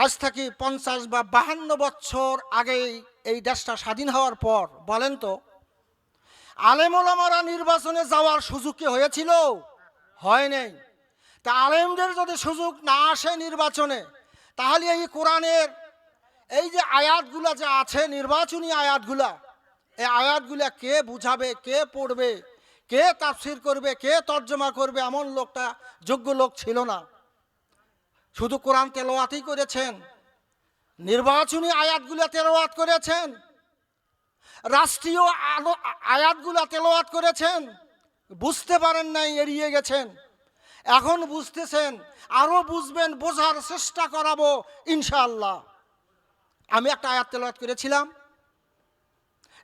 আজ থেকে 50 বা 52 বছর আগে এই দেশটা স্বাধীন হওয়ার পর বলেন তো আলেম ওলামারা নির্বাচনে যাওয়ার সুযোগ কি হয়েছিল? হয় নাই। তা আলেমদের যদি সুযোগ না আসে নির্বাচনে, তাহলে এই কোরআনের এই যে আয়াতগুলা যে আছে, নির্বাচনী আয়াতগুলা, এই আয়াতগুলা কে বুঝাবে, কে পড়বে, কে তাফসির করবে, কে তর্জমা করবে, এমন লোকটা যোগ্য লোক ছিল না। শুধু কোরআন তেলাওয়াতই করেছেন, নির্বাচনী আয়াতগুলা তেলাওয়াত করেছেন, রাষ্ট্রীয় আয়াতগুলা তেলাওয়াত করেছেন, বুঝতে পারেন নাই, এড়িয়ে গেছেন। এখন বুঝতেছেন, আরো বুঝবেন, বোঝার চেষ্টা করাবো ইনশাআল্লাহ। আমি একটা আয়াত তেলাওয়াত করেছিলাম,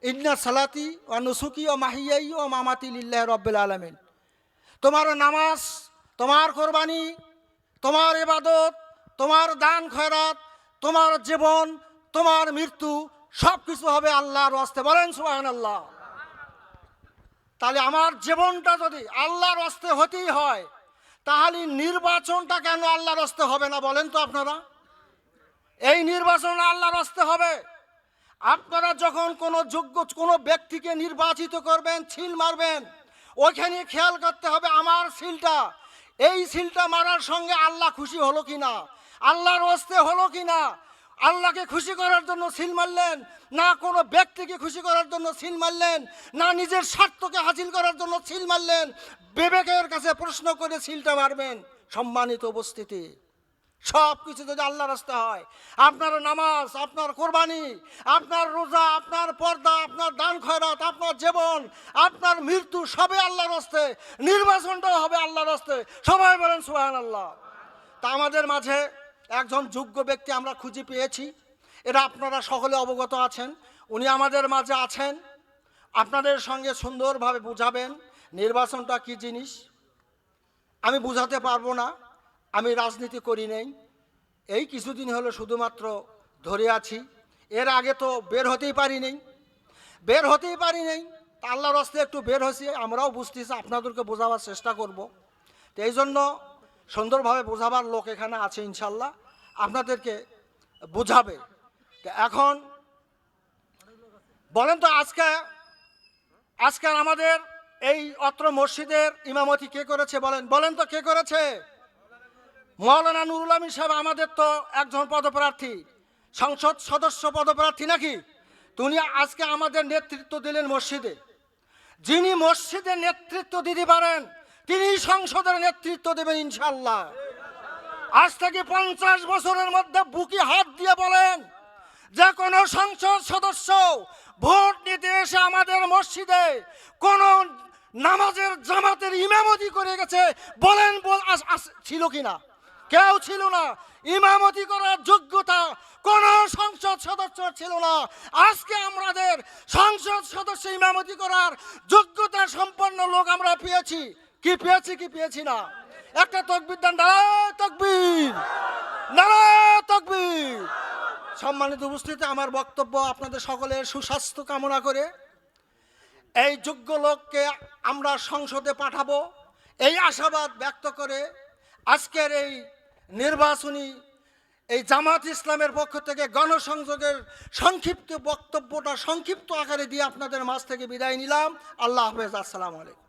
ইন্না সালাতি ওয়া নুসুকি ওয়া মাহিয়াই ওয়া মামাতি লিল্লাহি রাব্বিল আলামিন। তোমার নামাজ, তোমার কোরবানি, তোমার ইবাদত, তোমার দান খয়রাত, তোমার জীবন, তোমার মৃত্যু সব কিছু হবে আল্লাহর ওয়াস্তে। বলেন সুবহানাল্লাহ। তাহলে আমার জীবনটা যদি আল্লাহর ওয়াস্তে হতেই হয়, তাহলে নির্বাচনটা কেন আল্লাহর ওয়াস্তে হবে না বলেন তো আপনারা? এই নির্বাচন আল্লাহর ওয়াস্তে হবে। আপনারা যখন কোনো যোগ্য কোনো ব্যক্তিকে নির্বাচিত করবেন, সিল মারবেন, ওইখানে খেয়াল করতে হবে আমার সিলটা, এই সিলটা মারার সঙ্গে আল্লাহ খুশি হলো কিনা, আল্লাহর ওয়াস্তে হলো কিনা। আল্লাহকে খুশি করার জন্য সিল মারলেন, না কোনো ব্যক্তিকে খুশি করার জন্য সিল মারলেন, না নিজের স্বার্থকে হাসিল করার জন্য সিল মারলেন, বিবেকের কাছে প্রশ্ন করে সিলটা মারবেন। সম্মানিত উপস্থিতি, সব কিছু যদি আল্লাহর রাস্তা হয়, আপনার নামাজ, আপনার কোরবানি, আপনার রোজা, আপনার পর্দা, আপনার দান খয়রাত, আপনার জীবন, আপনার মৃত্যু সবে আল্লাহর রাস্তে, নির্বাচনটাও হবে আল্লাহর রাস্তে। সবাই বলেন সুবহানাল্লাহ। তা আমাদের মাঝে একজন যোগ্য ব্যক্তি আমরা খুঁজে পেয়েছি, এরা আপনারা সকলে অবগত আছেন। উনি আমাদের মাঝে আছেন, আপনাদের সঙ্গে সুন্দরভাবে বুঝাবেন নির্বাচনটা কি জিনিস। আমি বুঝাতে পারবো না, আমি রাজনীতি করি নাই, এই কিছুদিন হলো শুধুমাত্র ধরে আছি। এর আগে তো বের হতেই পারি নেই। তা আল্লাহর রাস্তে একটু বের হয়েছি, আমরাও বুঝতেছি, আপনাদেরকে বোঝাবার চেষ্টা করব। তো এই জন্য সুন্দরভাবে বোঝাবার লোক এখানে আছে, ইনশাল্লাহ আপনাদেরকে বোঝাবে। এখন বলেন তো আজকে আমাদের এই অত্র মসজিদের ইমামতি কে করেছে? বলেন তো কে করেছে? মাওলানা নুরুল আমিন সাহেব আমাদের তো একজন পদপ্রার্থী, সংসদ সদস্য পদপ্রার্থী নাকি? তিনি আজকে আমাদের নেতৃত্ব দিলেন মসজিদে। যিনি মসজিদে নেতৃত্ব দিতে পারেন, তিনি সংসদের নেতৃত্ব দেবেন ইনশাআল্লাহ। আজ থেকে 50 বছরের মধ্যে বুকে হাত দিয়ে বলেন, যে কোনো সংসদ সদস্য ভোট নিতে এসে আমাদের মসজিদে কোন নামাজের জামাতের ইমামতি করে গেছে বলেন ছিল কিনা? কেউ ছিল না। ইমামতি করার যোগ্যতা কোন সংসদ সদস্য ছিল না। আজকে আমাদের সংসদ সদস্য ইমামতি করার যোগ্যতা সম্পন্ন লোক আমরা পেয়েছি। কি পেয়েছি না? একটা তাকবীর দেন, নারায়ে তাকবীর, নারায়ে তাকবীর। সম্মানিত উপস্থিতি, আমার বক্তব্য আপনাদের সকলের সুস্বাস্থ্য কামনা করে এই যোগ্য লোককে আমরা সংসদে পাঠাবো, এই আশাবাদ ব্যক্ত করে আজকের এই নির্বাচনী এই জামাত ইসলামের পক্ষ থেকে গণসংযোগের সংক্ষিপ্ত বক্তব্যটা সংক্ষিপ্ত আকারে দিয়ে আপনাদের মাঝ থেকে বিদায় নিলাম। আল্লাহ হাফেজ, আসসালামু আলাইকুম।